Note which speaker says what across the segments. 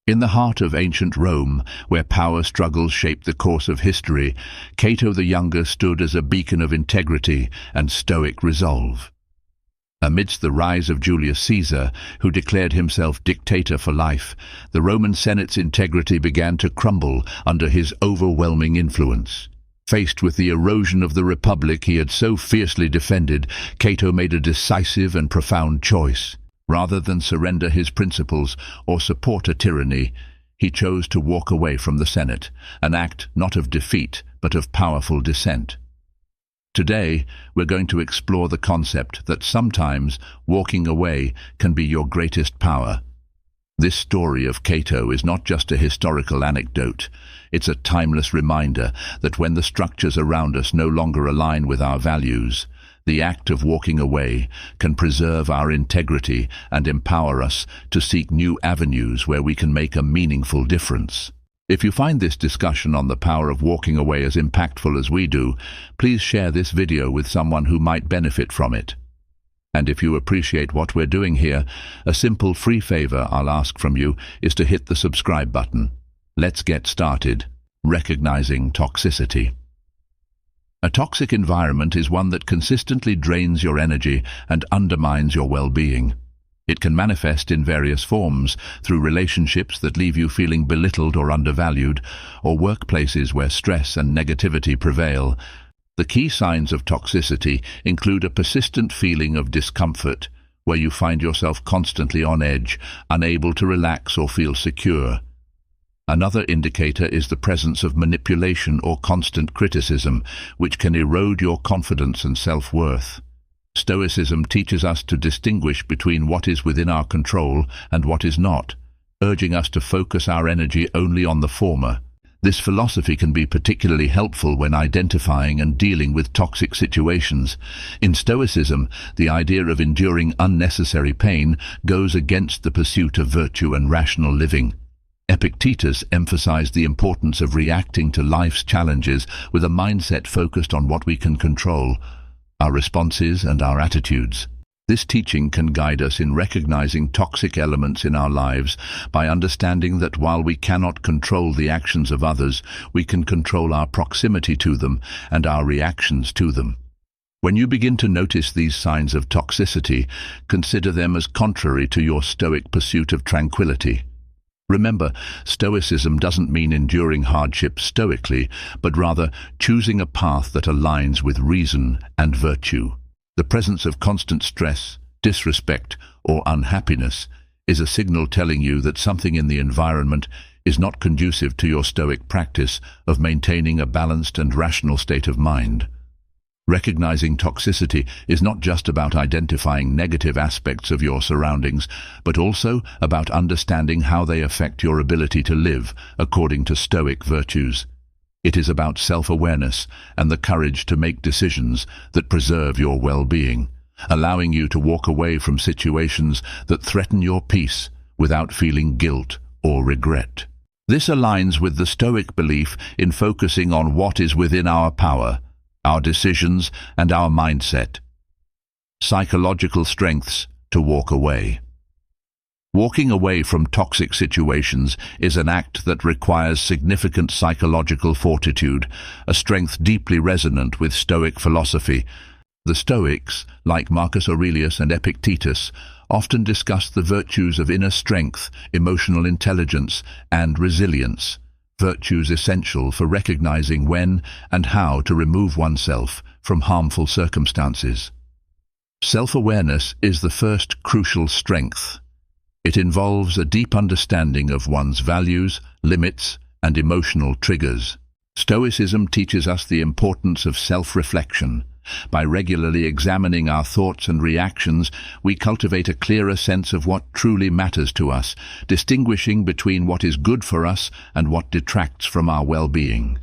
Speaker 1: In the heart of ancient Rome, where power struggles shaped the course of history, Cato the Younger stood as a beacon of integrity and stoic resolve. Amidst the rise of Julius Caesar, who declared himself dictator for life, the Roman Senate's integrity began to crumble under his overwhelming influence. Faced with the erosion of the republic he had so fiercely defended, Cato made a decisive and profound choice. Rather than surrender his principles or support a tyranny, he chose to walk away from the Senate, an act not of defeat but of powerful dissent. Today, we're going to explore the concept that sometimes walking away can be your greatest power. This story of Cato is not just a historical anecdote. It's a timeless reminder that when the structures around us no longer align with our values, the act of walking away can preserve our integrity and empower us to seek new avenues where we can make a meaningful difference. If you find this discussion on the power of walking away as impactful as we do, please share this video with someone who might benefit from it. And if you appreciate what we're doing here, a simple free favor I'll ask from you is to hit the subscribe button. Let's get started. Recognizing toxicity. A toxic environment is one that consistently drains your energy and undermines your well-being. It can manifest in various forms, through relationships that leave you feeling belittled or undervalued, or workplaces where stress and negativity prevail. The key signs of toxicity include a persistent feeling of discomfort, where you find yourself constantly on edge, unable to relax or feel secure. Another indicator is the presence of manipulation or constant criticism, which can erode your confidence and self-worth. Stoicism teaches us to distinguish between what is within our control and what is not, urging us to focus our energy only on the former. This philosophy can be particularly helpful when identifying and dealing with toxic situations. In Stoicism, the idea of enduring unnecessary pain goes against the pursuit of virtue and rational living. Epictetus emphasized the importance of reacting to life's challenges with a mindset focused on what we can control, our responses and our attitudes. This teaching can guide us in recognizing toxic elements in our lives by understanding that while we cannot control the actions of others, we can control our proximity to them and our reactions to them. When you begin to notice these signs of toxicity, consider them as contrary to your stoic pursuit of tranquility. Remember, Stoicism doesn't mean enduring hardship stoically, but rather choosing a path that aligns with reason and virtue. The presence of constant stress, disrespect, or unhappiness is a signal telling you that something in the environment is not conducive to your stoic practice of maintaining a balanced and rational state of mind. Recognizing toxicity is not just about identifying negative aspects of your surroundings, but also about understanding how they affect your ability to live according to Stoic virtues. It is about self-awareness and the courage to make decisions that preserve your well-being, allowing you to walk away from situations that threaten your peace without feeling guilt or regret. This aligns with the Stoic belief in focusing on what is within our power, our decisions, and our mindset. Psychological strengths to walk away. Walking away from toxic situations is an act that requires significant psychological fortitude, a strength deeply resonant with Stoic philosophy. The Stoics, like Marcus Aurelius and Epictetus, often discuss the virtues of inner strength, emotional intelligence, and resilience, virtues essential for recognizing when and how to remove oneself from harmful circumstances. Self-awareness is the first crucial strength. It involves a deep understanding of one's values, limits, and emotional triggers. Stoicism teaches us the importance of self-reflection. By regularly examining our thoughts and reactions, we cultivate a clearer sense of what truly matters to us, distinguishing between what is good for us and what detracts from our well-being.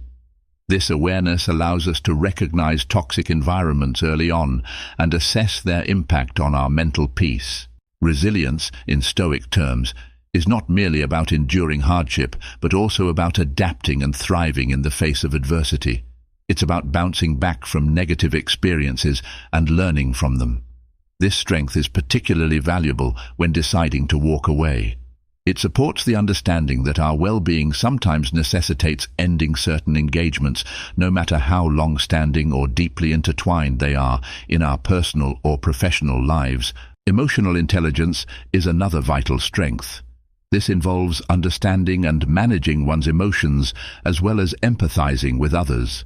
Speaker 1: This awareness allows us to recognize toxic environments early on and assess their impact on our mental peace. Resilience, in Stoic terms, is not merely about enduring hardship, but also about adapting and thriving in the face of adversity. It's about bouncing back from negative experiences and learning from them. This strength is particularly valuable when deciding to walk away. It supports the understanding that our well-being sometimes necessitates ending certain engagements, no matter how long-standing or deeply intertwined they are in our personal or professional lives. Emotional intelligence is another vital strength. This involves understanding and managing one's emotions as well as empathizing with others.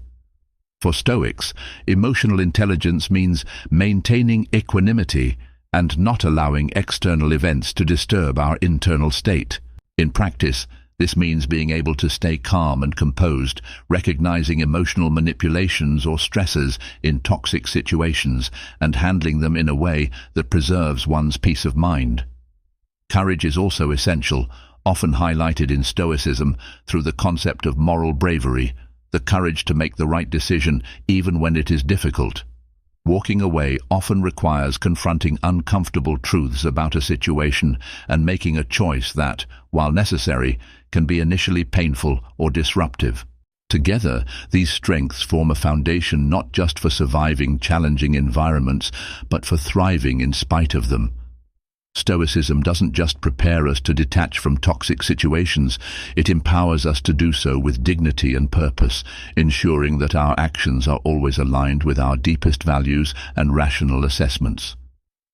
Speaker 1: For Stoics, emotional intelligence means maintaining equanimity and not allowing external events to disturb our internal state. In practice, this means being able to stay calm and composed, recognizing emotional manipulations or stresses in toxic situations, and handling them in a way that preserves one's peace of mind. Courage is also essential, often highlighted in Stoicism through the concept of moral bravery, the courage to make the right decision even when it is difficult. Walking away often requires confronting uncomfortable truths about a situation and making a choice that, while necessary, can be initially painful or disruptive. Together, these strengths form a foundation not just for surviving challenging environments, but for thriving in spite of them. Stoicism doesn't just prepare us to detach from toxic situations, it empowers us to do so with dignity and purpose, ensuring that our actions are always aligned with our deepest values and rational assessments.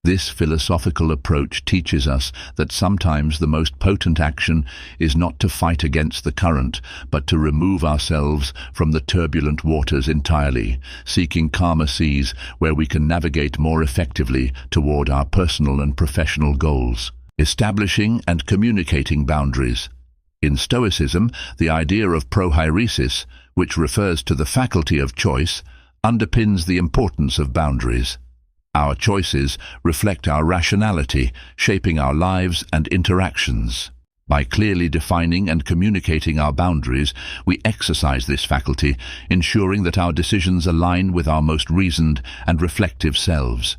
Speaker 1: This philosophical approach teaches us that sometimes the most potent action is not to fight against the current, but to remove ourselves from the turbulent waters entirely, seeking calmer seas where we can navigate more effectively toward our personal and professional goals. Establishing and communicating boundaries. In Stoicism, the idea of prohairesis, which refers to the faculty of choice, underpins the importance of boundaries. Our choices reflect our rationality, shaping our lives and interactions. By clearly defining and communicating our boundaries, we exercise this faculty, ensuring that our decisions align with our most reasoned and reflective selves.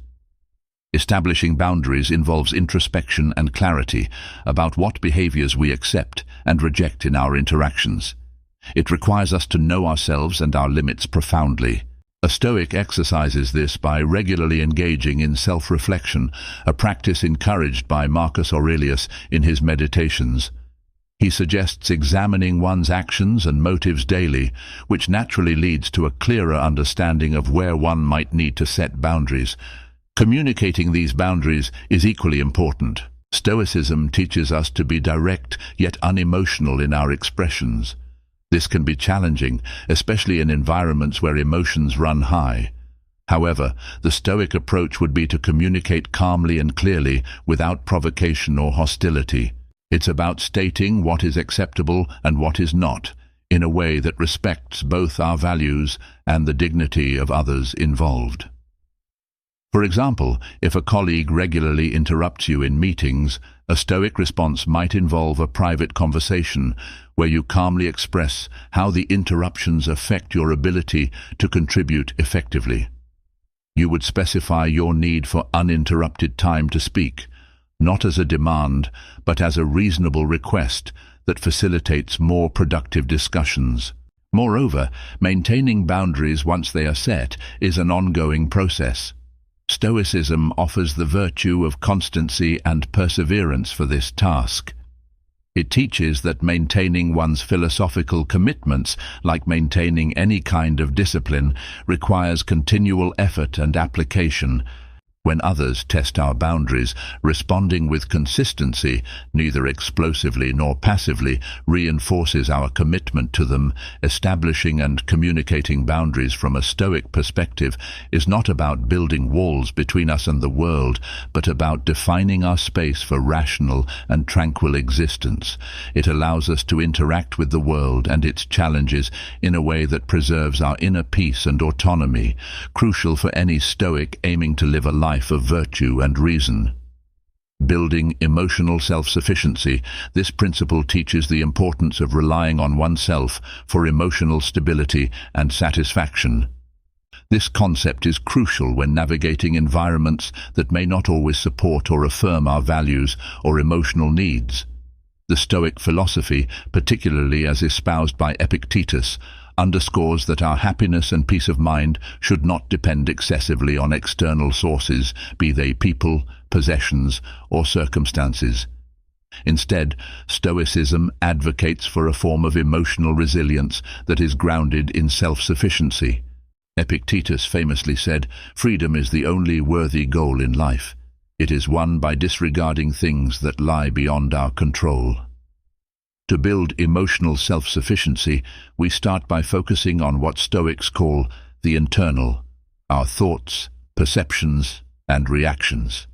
Speaker 1: Establishing boundaries involves introspection and clarity about what behaviors we accept and reject in our interactions. It requires us to know ourselves and our limits profoundly. A Stoic exercises this by regularly engaging in self-reflection, a practice encouraged by Marcus Aurelius in his Meditations. He suggests examining one's actions and motives daily, which naturally leads to a clearer understanding of where one might need to set boundaries. Communicating these boundaries is equally important. Stoicism teaches us to be direct yet unemotional in our expressions. This can be challenging, especially in environments where emotions run high. However, the Stoic approach would be to communicate calmly and clearly without provocation or hostility. It's about stating what is acceptable and what is not, in a way that respects both our values and the dignity of others involved. For example, if a colleague regularly interrupts you in meetings, a Stoic response might involve a private conversation where you calmly express how the interruptions affect your ability to contribute effectively. You would specify your need for uninterrupted time to speak, not as a demand, but as a reasonable request that facilitates more productive discussions. Moreover, maintaining boundaries once they are set is an ongoing process. Stoicism offers the virtue of constancy and perseverance for this task. It teaches that maintaining one's philosophical commitments, like maintaining any kind of discipline, requires continual effort and application. When others test our boundaries, responding with consistency, neither explosively nor passively, reinforces our commitment to them. Establishing and communicating boundaries from a Stoic perspective is not about building walls between us and the world, but about defining our space for rational and tranquil existence. It allows us to interact with the world and its challenges in a way that preserves our inner peace and autonomy, crucial for any Stoic aiming to live a life of virtue and reason. Building emotional self-sufficiency, this principle teaches the importance of relying on oneself for emotional stability and satisfaction. This concept is crucial when navigating environments that may not always support or affirm our values or emotional needs. The Stoic philosophy, particularly as espoused by Epictetus, underscores that our happiness and peace of mind should not depend excessively on external sources, be they people, possessions, or circumstances. Instead, Stoicism advocates for a form of emotional resilience that is grounded in self-sufficiency. Epictetus famously said, "Freedom is the only worthy goal in life. It is won by disregarding things that lie beyond our control." To build emotional self-sufficiency, we start by focusing on what Stoics call the internal, our thoughts, perceptions, and reactions.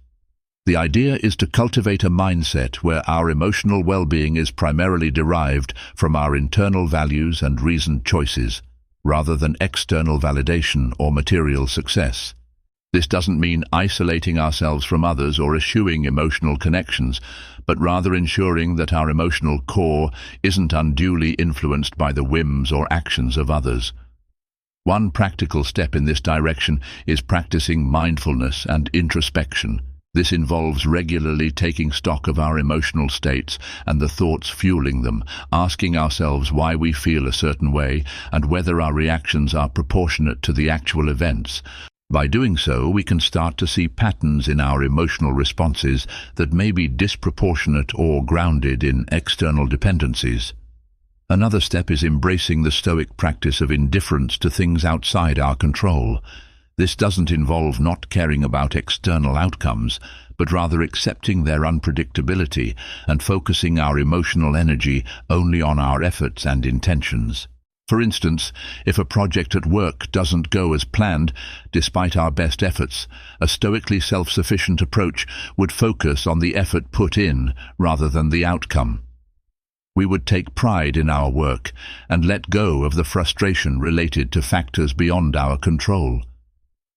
Speaker 1: The idea is to cultivate a mindset where our emotional well-being is primarily derived from our internal values and reasoned choices, rather than external validation or material success. This doesn't mean isolating ourselves from others or eschewing emotional connections, but rather ensuring that our emotional core isn't unduly influenced by the whims or actions of others. One practical step in this direction is practicing mindfulness and introspection. This involves regularly taking stock of our emotional states and the thoughts fueling them, asking ourselves why we feel a certain way and whether our reactions are proportionate to the actual events. By doing so, we can start to see patterns in our emotional responses that may be disproportionate or grounded in external dependencies. Another step is embracing the Stoic practice of indifference to things outside our control. This doesn't involve not caring about external outcomes, but rather accepting their unpredictability and focusing our emotional energy only on our efforts and intentions. For instance, if a project at work doesn't go as planned, despite our best efforts, a stoically self-sufficient approach would focus on the effort put in rather than the outcome. We would take pride in our work and let go of the frustration related to factors beyond our control.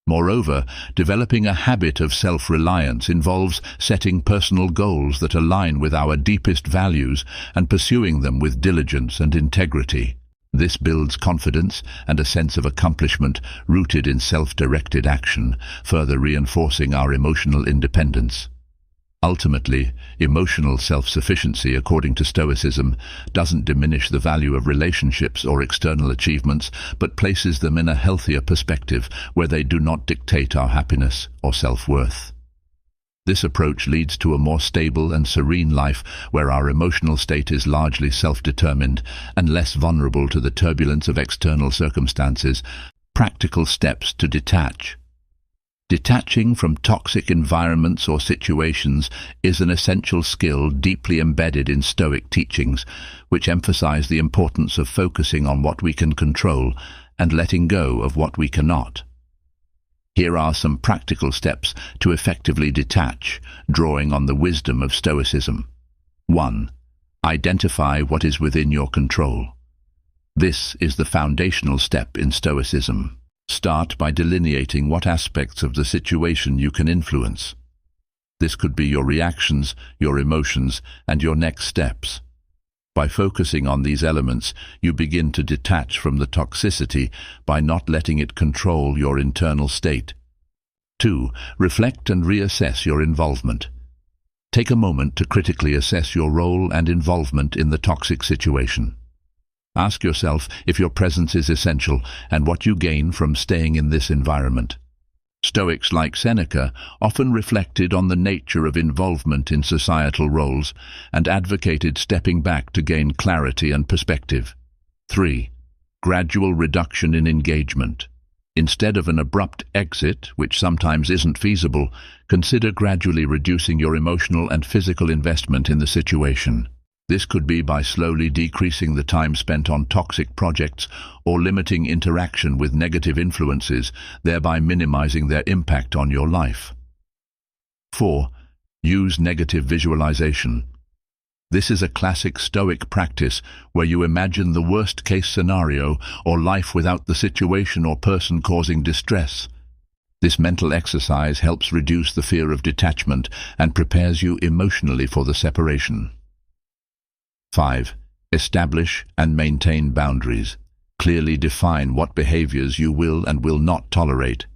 Speaker 1: Moreover, developing a habit of self-reliance involves setting personal goals that align with our deepest values and pursuing them with diligence and integrity. This builds confidence and a sense of accomplishment rooted in self-directed action, further reinforcing our emotional independence. Ultimately, emotional self-sufficiency, according to Stoicism, doesn't diminish the value of relationships or external achievements, but places them in a healthier perspective where they do not dictate our happiness or self-worth. This approach leads to a more stable and serene life where our emotional state is largely self-determined and less vulnerable to the turbulence of external circumstances. Practical steps to detach. Detaching from toxic environments or situations is an essential skill deeply embedded in Stoic teachings, which emphasize the importance of focusing on what we can control and letting go of what we cannot. Here are some practical steps to effectively detach, drawing on the wisdom of Stoicism. 1. Identify what is within your control. This is the foundational step in Stoicism. Start by delineating what aspects of the situation you can influence. This could be your reactions, your emotions, and your next steps. By focusing on these elements, you begin to detach from the toxicity by not letting it control your internal state. 2. Reflect and reassess your involvement. Take a moment to critically assess your role and involvement in the toxic situation. Ask yourself if your presence is essential and what you gain from staying in this environment. Stoics like Seneca often reflected on the nature of involvement in societal roles and advocated stepping back to gain clarity and perspective. 3. Gradual reduction in engagement. Instead of an abrupt exit, which sometimes isn't feasible, consider gradually reducing your emotional and physical investment in the situation. This could be by slowly decreasing the time spent on toxic projects or limiting interaction with negative influences, thereby minimizing their impact on your life. 4. Use negative visualization. This is a classic Stoic practice where you imagine the worst-case scenario or life without the situation or person causing distress. This mental exercise helps reduce the fear of detachment and prepares you emotionally for the separation. 5. Establish and maintain boundaries. Clearly define what behaviors you will and will not tolerate.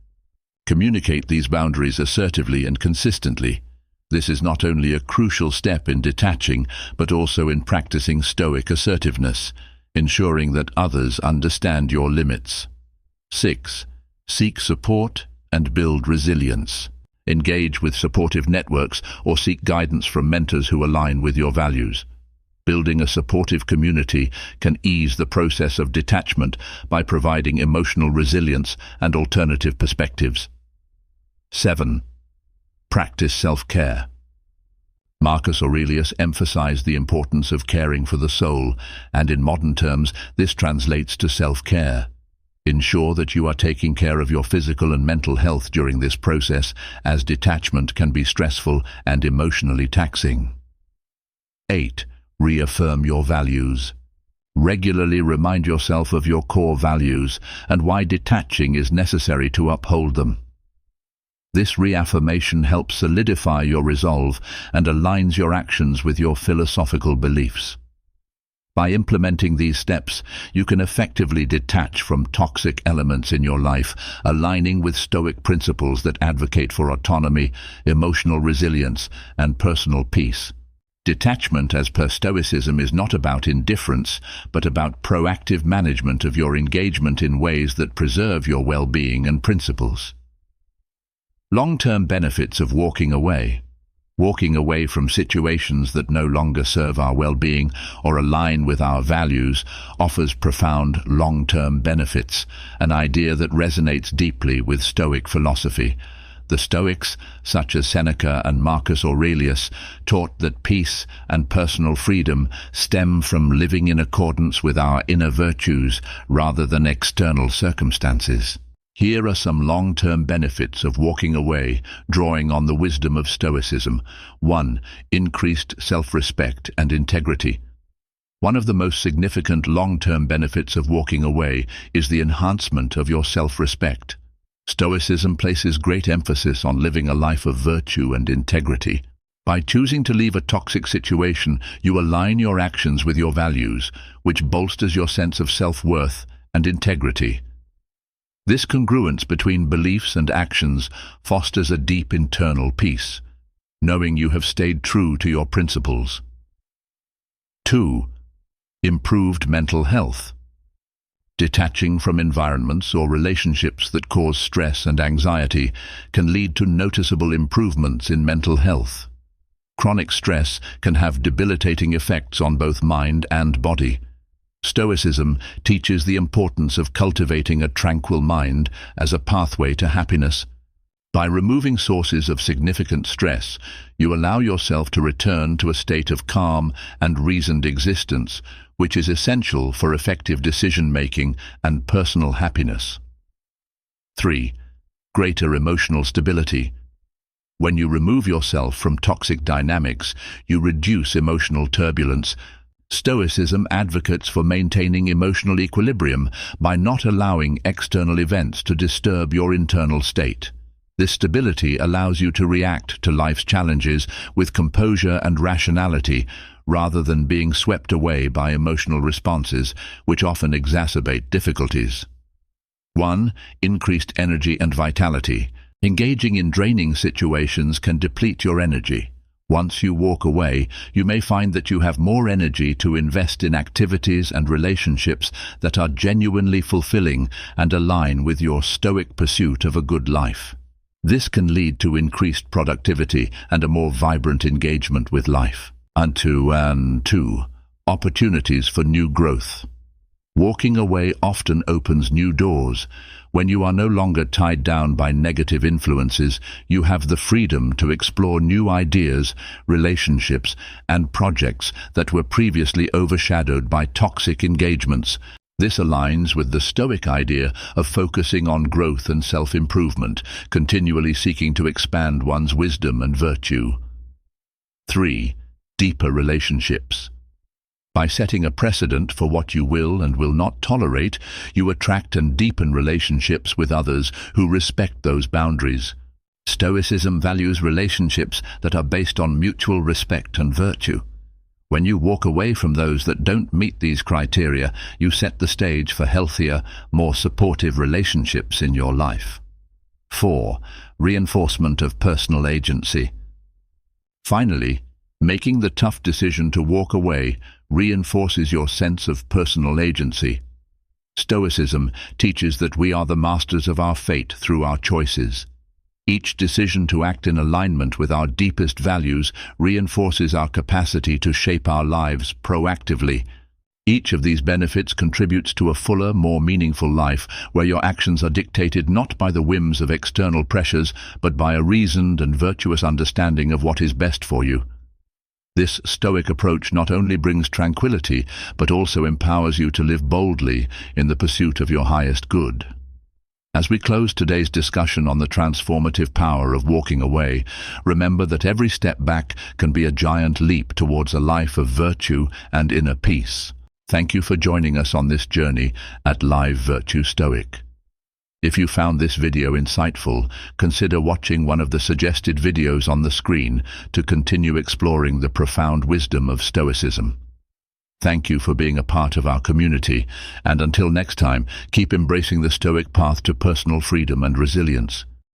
Speaker 1: Communicate these boundaries assertively and consistently. This is not only a crucial step in detaching, but also in practicing Stoic assertiveness, ensuring that others understand your limits. 6. Seek support and build resilience. Engage with supportive networks or seek guidance from mentors who align with your values. Building a supportive community can ease the process of detachment by providing emotional resilience and alternative perspectives. 7. Practice self-care. Marcus Aurelius emphasized the importance of caring for the soul, and in modern terms, this translates to self-care. Ensure that you are taking care of your physical and mental health during this process, as detachment can be stressful and emotionally taxing. 8. Reaffirm your values. Regularly remind yourself of your core values and why detaching is necessary to uphold them. This reaffirmation helps solidify your resolve and aligns your actions with your philosophical beliefs. By implementing these steps, you can effectively detach from toxic elements in your life, aligning with Stoic principles that advocate for autonomy, emotional resilience, and personal peace. Detachment, as per Stoicism, is not about indifference, but about proactive management of your engagement in ways that preserve your well-being and principles. Long-term benefits of walking away. Walking away from situations that no longer serve our well-being or align with our values offers profound long-term benefits, an idea that resonates deeply with Stoic philosophy. The Stoics, such as Seneca and Marcus Aurelius, taught that peace and personal freedom stem from living in accordance with our inner virtues rather than external circumstances. Here are some long-term benefits of walking away, drawing on the wisdom of Stoicism. 1. Increased self-respect and integrity. One of the most significant long-term benefits of walking away is the enhancement of your self-respect. Stoicism places great emphasis on living a life of virtue and integrity. By choosing to leave a toxic situation, you align your actions with your values, which bolsters your sense of self-worth and integrity. This congruence between beliefs and actions fosters a deep internal peace, knowing you have stayed true to your principles. 2. Improved mental health. Detaching from environments or relationships that cause stress and anxiety can lead to noticeable improvements in mental health. Chronic stress can have debilitating effects on both mind and body. Stoicism teaches the importance of cultivating a tranquil mind as a pathway to happiness. By removing sources of significant stress, you allow yourself to return to a state of calm and reasoned existence, which is essential for effective decision-making and personal happiness. 3. Greater emotional stability. When you remove yourself from toxic dynamics, you reduce emotional turbulence. Stoicism advocates for maintaining emotional equilibrium by not allowing external events to disturb your internal state. This stability allows you to react to life's challenges with composure and rationality, rather than being swept away by emotional responses, which often exacerbate difficulties. 1. Increased energy and vitality. Engaging in draining situations can deplete your energy. Once you walk away, you may find that you have more energy to invest in activities and relationships that are genuinely fulfilling and align with your Stoic pursuit of a good life. This can lead to increased productivity and a more vibrant engagement with life. 2. Opportunities for new growth. Walking away often opens new doors. When you are no longer tied down by negative influences, you have the freedom to explore new ideas, relationships, and projects that were previously overshadowed by toxic engagements. This aligns with the Stoic idea of focusing on growth and self-improvement, continually seeking to expand one's wisdom and virtue. 3. Deeper relationships. By setting a precedent for what you will and will not tolerate, you attract and deepen relationships with others who respect those boundaries. Stoicism values relationships that are based on mutual respect and virtue. When you walk away from those that don't meet these criteria, you set the stage for healthier, more supportive relationships in your life. 4. Reinforcement of personal agency. Finally, making the tough decision to walk away reinforces your sense of personal agency. Stoicism teaches that we are the masters of our fate through our choices. Each decision to act in alignment with our deepest values reinforces our capacity to shape our lives proactively. Each of these benefits contributes to a fuller, more meaningful life, where your actions are dictated not by the whims of external pressures, but by a reasoned and virtuous understanding of what is best for you. This Stoic approach not only brings tranquility, but also empowers you to live boldly in the pursuit of your highest good. As we close today's discussion on the transformative power of walking away, remember that every step back can be a giant leap towards a life of virtue and inner peace. Thank you for joining us on this journey at Live Virtue Stoic. If you found this video insightful, consider watching one of the suggested videos on the screen to continue exploring the profound wisdom of Stoicism. Thank you for being a part of our community, and until next time, keep embracing the Stoic path to personal freedom and resilience.